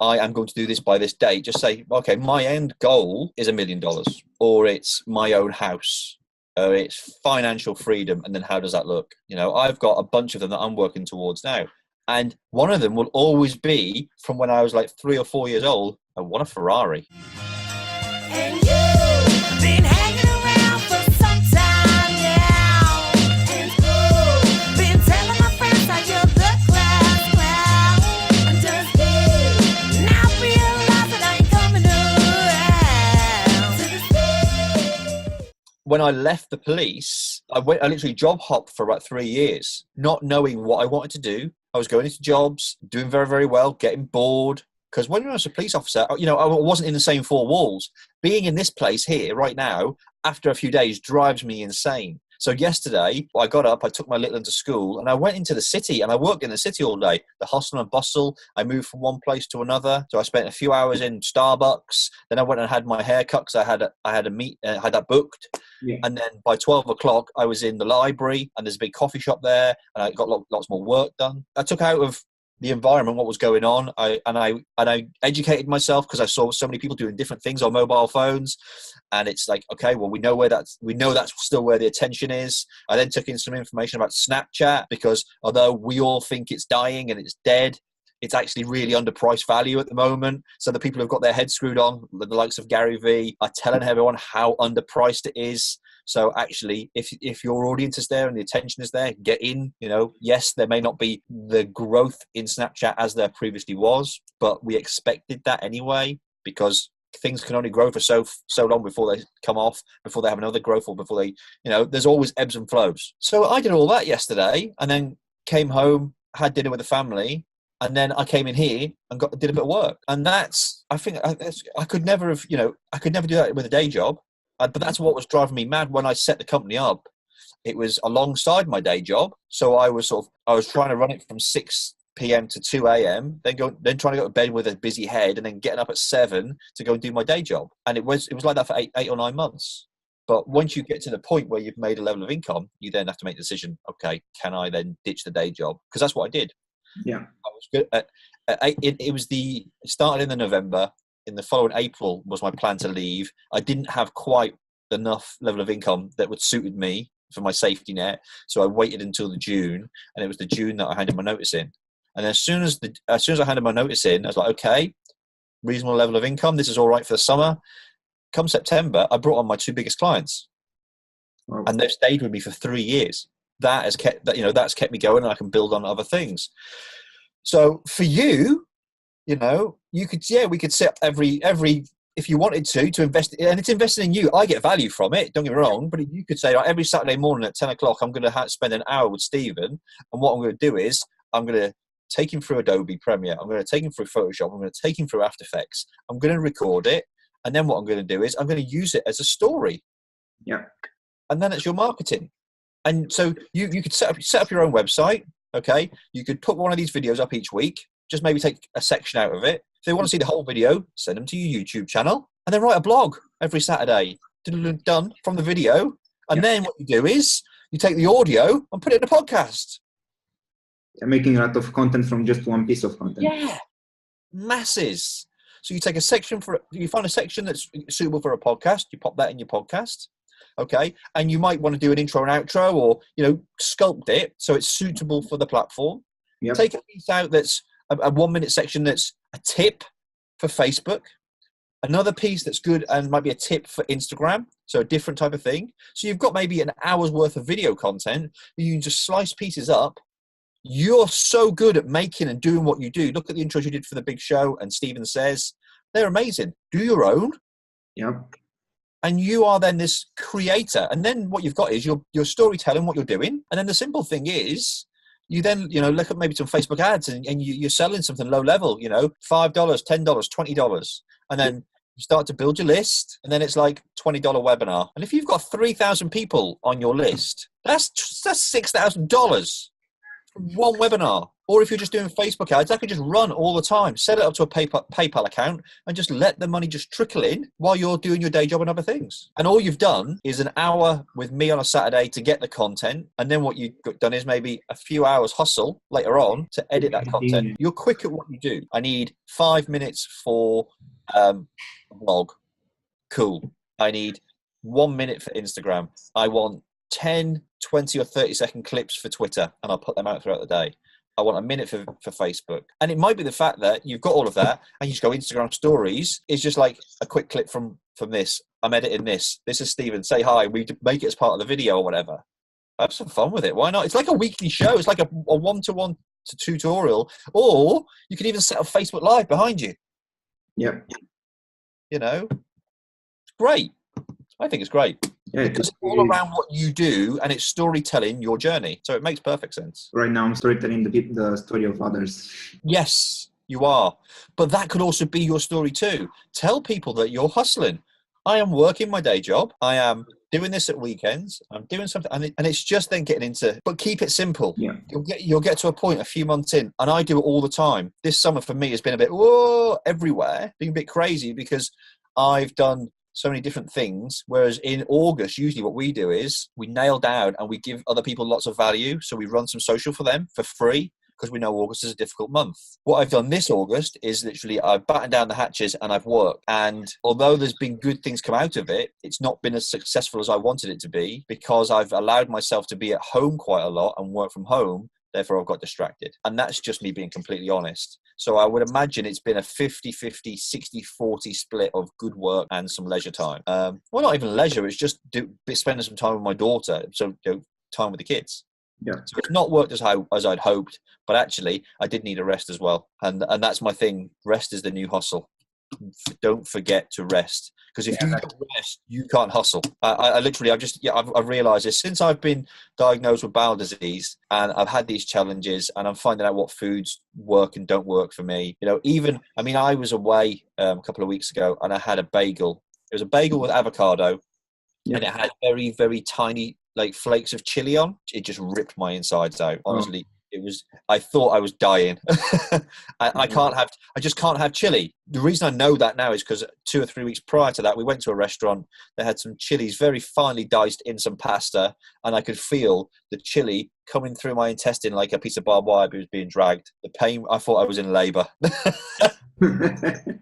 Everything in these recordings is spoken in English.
I am going to do this by this date. Just say, okay, my end goal is $1 million, or it's my own house, or it's financial freedom. And then how does that look? You know, I've got a bunch of them that I'm working towards now. And one of them will always be from when I was like 3 or 4 years old. I want a Ferrari. And you've been hanging around for some time now. And you've been telling my friends that you're the class clown. Just now realize that I ain't coming around. When I left the police, I literally job hopped for about 3 years, not knowing what I wanted to do. I was going into jobs, doing very, very well, getting bored. Because when you're a police officer, you know, I wasn't in the same four walls. Being in this place here right now, after a few days, drives me insane. So yesterday, I got up, I took my little one to school, and I went into the city, and I worked in the city all day. The hustle and bustle. I moved from one place to another. So I spent a few hours in Starbucks. Then I went and had my hair cut because I had that booked. Yeah. And then by 12 o'clock, I was in the library, and there's a big coffee shop there, and I got lots more work done. I took out of the environment, what was going on. I educated myself because I saw so many people doing different things on mobile phones, and it's like, okay, well, we know that's still where the attention is. I then took in some information about Snapchat, because although we all think it's dying and it's dead, it's actually really underpriced value at the moment. So the people who've got their heads screwed on, the likes of Gary Vee, are telling everyone how underpriced it is. So actually, if your audience is there and the attention is there, get in. You know, yes, there may not be the growth in Snapchat as there previously was, but we expected that anyway, because things can only grow for so long before they come off, before they have another growth, or before they, you know, there's always ebbs and flows. So I did all that yesterday, and then came home, had dinner with the family, and then I came in here and did a bit of work. And that's, I think, I could never do that with a day job. But that's what was driving me mad when I set the company up. It was alongside my day job. So I was trying to run it from 6 p.m. to 2 a.m., then trying to go to bed with a busy head, and then getting up at 7 to go and do my day job. And it was like that for eight or 9 months. But once you get to the point where you've made a level of income, you then have to make the decision, okay, can I then ditch the day job? Because that's what I did. Yeah. I was good it started in the November. In the following April was my plan to leave. I didn't have quite enough level of income that would suited me for my safety net. So I waited until the June, and it was the June that I handed my notice in. And as soon as I handed my notice in, I was like, okay, reasonable level of income. This is all right for the summer. Come September, I brought on my 2 biggest clients. Wow. And they've stayed with me for 3 years. That's kept me going, and I can build on other things. So for you, you know, we could set up every, if you wanted to invest, and it's invested in you. I get value from it, don't get me wrong, but you could say, like, every Saturday morning at 10 o'clock, I'm going to spend an hour with Stephen, and what I'm going to do is I'm going to take him through Adobe Premiere, I'm going to take him through Photoshop, I'm going to take him through After Effects, I'm going to record it, and then what I'm going to do is I'm going to use it as a story. Yeah. And then it's your marketing. And so you could set up your own website, okay? You could put one of these videos up each week, just maybe take a section out of it. If they want to see the whole video, send them to your YouTube channel, and then write a blog every Saturday. Done from the video. And then what you do is you take the audio and put it in a podcast. Making a lot of content from just one piece of content. Yeah. Masses. So you take you find a section that's suitable for a podcast, you pop that in your podcast. Okay. And you might want to do an intro and outro, or, you know, sculpt it so it's suitable for the platform. Yep. Take a piece out that's a 1 minute section that's a tip for Facebook, another piece that's good and might be a tip for Instagram, so a different type of thing. So you've got maybe an hour's worth of video content. You can just slice pieces up. You're so good at making and doing what you do. Look at the intros you did for the Big Show and Stephen Says. They're amazing. Do your own. Yeah. And you are then this creator. And then what you've got is your storytelling, what you're doing. And then the simple thing is, you then, you know, look at maybe some Facebook ads, and you're selling something low level, you know, $5, $10, $20. And then you start to build your list, and then it's like $20 webinar. And if you've got 3,000 people on your list, that's $6,000 from one webinar Or if you're just doing Facebook ads, that could just run all the time. Set it up to a PayPal account and just let the money just trickle in while you're doing your day job and other things. And all you've done is an hour with me on a Saturday to get the content. And then what you've done is maybe a few hours hustle later on to edit that content. You're quick at what you do. I need 5 minutes for a blog. Cool. I need 1 minute for Instagram. I want 10, 20 or 30-second clips for Twitter, and I'll put them out throughout the day. I want a minute for Facebook. And it might be the fact that you've got all of that and you just go Instagram stories. It's just like a quick clip from this. I'm editing this. This is Stephen. Say hi. We make it as part of the video or whatever. Have some fun with it. Why not? It's like a weekly show. It's like a one-to-one tutorial. Or you could even set up Facebook Live behind you. Yeah. You know, it's great. I think it's great. Yeah, because it's all around what you do and it's storytelling your journey. So it makes perfect sense. Right now I'm storytelling the story of others. Yes, you are. But that could also be your story too. Tell people that you're hustling. I am working my day job. I am doing this at weekends. I'm doing something. And it's just then getting into, but keep it simple. Yeah. You'll get to a point a few months in, and I do it all the time. This summer for me has been a bit, whoa, everywhere, being a bit crazy because I've done so many different things, whereas in August usually what we do is we nail down and we give other people lots of value, so we run some social for them for free because we know August is a difficult month. What I've done this August is literally I've battened down the hatches and I've worked, and although there's been good things come out of it, it's not been as successful as I wanted it to be because I've allowed myself to be at home quite a lot and work from home. Therefore, I've got distracted. And that's just me being completely honest. So I would imagine it's been a 50-50, 60-40 split of good work and some leisure time. Well, not even leisure. It's just spending some time with my daughter. So time with the kids. Yeah. So it's not worked as I'd hoped. But actually, I did need a rest as well. And that's my thing. Rest is the new hustle. Don't forget to rest. Because if you don't rest, you can't hustle. I've realised this since I've been diagnosed with bowel disease, and I've had these challenges, and I'm finding out what foods work and don't work for me. You know, I was away a couple of weeks ago, and I had a bagel. It was a bagel with avocado, and it had very, very tiny like flakes of chili on. It just ripped my insides out. Honestly, I thought I was dying. I just can't have chili. The reason I know that now is because 2 or 3 weeks prior to that, we went to a restaurant. They had some chilies very finely diced in some pasta, and I could feel the chili coming through my intestine like a piece of barbed wire was being dragged. The pain, I thought I was in labor.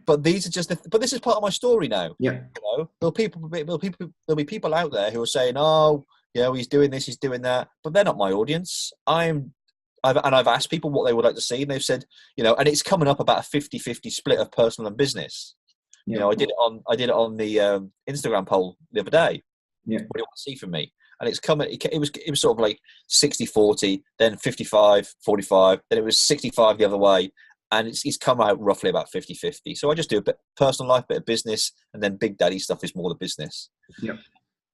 But this is part of my story now. Yeah. You know, there'll be people out there who are saying, oh, you know, he's doing this, he's doing that, but they're not my audience. I've asked people what they would like to see, and they've said, you know, and it's coming up about a 50-50 split of personal and business. Yeah. You know, I did it on the Instagram poll the other day. Yeah. What do you want to see from me? And it's coming. It was sort of like 60-40, then 55-45, then it was 65 the other way, and it's come out roughly about 50-50. So I just do a bit of personal life, bit of business, and then Big Daddy stuff is more the business. Yeah.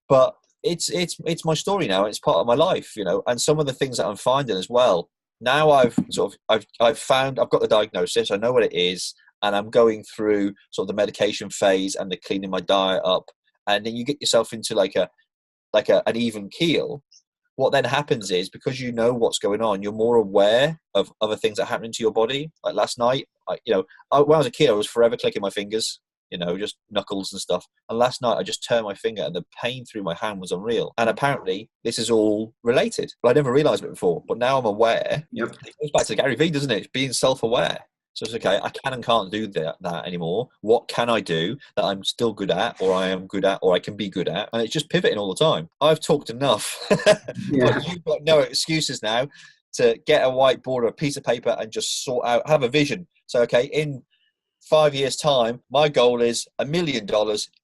But it's my story now. It's part of my life, you know. And some of the things that I'm finding as well. Now I've got the diagnosis. I know what it is, and I'm going through sort of the medication phase and the cleaning my diet up. And then you get yourself into an even keel. What then happens is, because you know what's going on, you're more aware of other things that happen to your body. Like last night, when I was a kid, I was forever clicking my fingers. You know, just knuckles and stuff. And last night I just turned my finger and the pain through my hand was unreal. And apparently this is all related. But I never realized it before. But now I'm aware. Yep. It goes back to Gary Vee, doesn't it? It's being self-aware. So it's okay, I can and can't do that anymore. What can I do that I'm still good at, or I am good at, or I can be good at? And it's just pivoting all the time. I've talked enough. Yeah. But you've got no excuses now to get a whiteboard or a piece of paper and just have a vision. So, okay, in 5 years' time, my goal is $1 million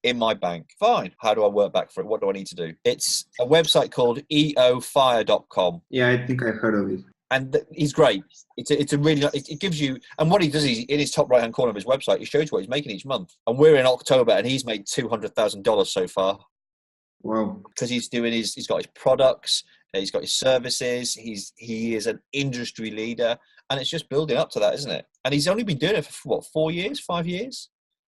in my bank. Fine. How do I work back for it? What do I need to do? It's a website called eofire.com. Yeah, I think I heard of it. And he's great. It's a really, it gives you, and what he does is in his top right hand corner of his website, he shows you what he's making each month. And we're in October, and he's made $200,000 so far. Wow. Because he's got his products, he's got his services, he is an industry leader, and it's just building up to that, isn't it? And he's only been doing it for what, 4 years, 5 years?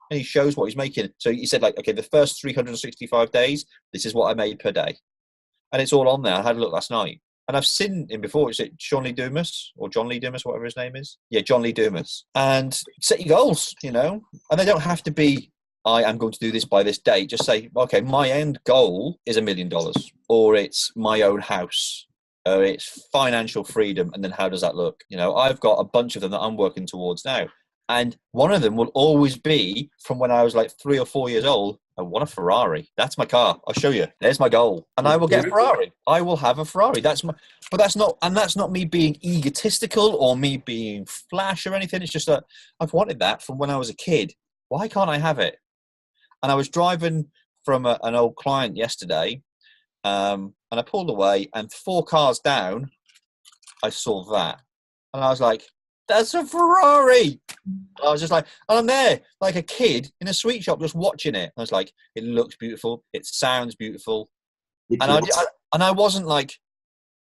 And he shows what he's making. So he said, like, okay, the first 365 days, this is what I made per day. And it's all on there. I had a look last night. And I've seen him before. Is it Sean Lee Dumas or John Lee Dumas, whatever his name is? Yeah, John Lee Dumas. And set your goals, you know, and they don't have to be, I am going to do this by this date. Just say, okay, my end goal is $1 million, or it's my own house, or it's financial freedom. And then how does that look? You know, I've got a bunch of them that I'm working towards now. And one of them will always be from when I was like 3 or 4 years old. I want a Ferrari. That's my car. I'll show you. There's my goal. And I will get a Ferrari. I will have a Ferrari. That's not me being egotistical or me being flash or anything. It's just that I've wanted that from when I was a kid. Why can't I have it? And I was driving from an old client yesterday, and I pulled away, and 4 cars down, I saw that. And I was like, that's a Ferrari. I was just like, and I'm there like a kid in a sweet shop just watching it. I was like, it looks beautiful. It sounds beautiful. And I wasn't like,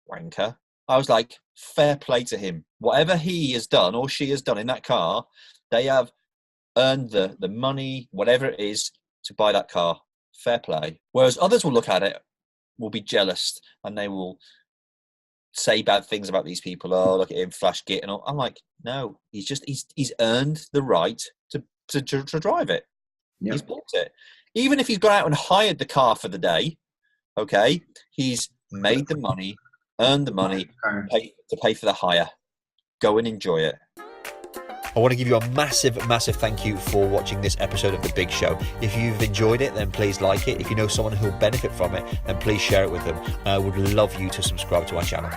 wanker. I was like, fair play to him. Whatever he has done or she has done in that car, they have earned the money, whatever it is, to buy that car. Fair play. Whereas others will look at it, will be jealous, and they will say bad things about these people. Oh, look at him, flash git and all. I'm like, no, he's earned the right to drive it. Yep. He's bought it. Even if he's gone out and hired the car for the day, okay, he's made the money, earned the money to pay for the hire. Go and enjoy it. I want to give you a massive thank you for watching this episode of The Big Show. If you've enjoyed it, then please like it. If you know someone who'll benefit from it, then please share it with them. I would love you to subscribe to our channel.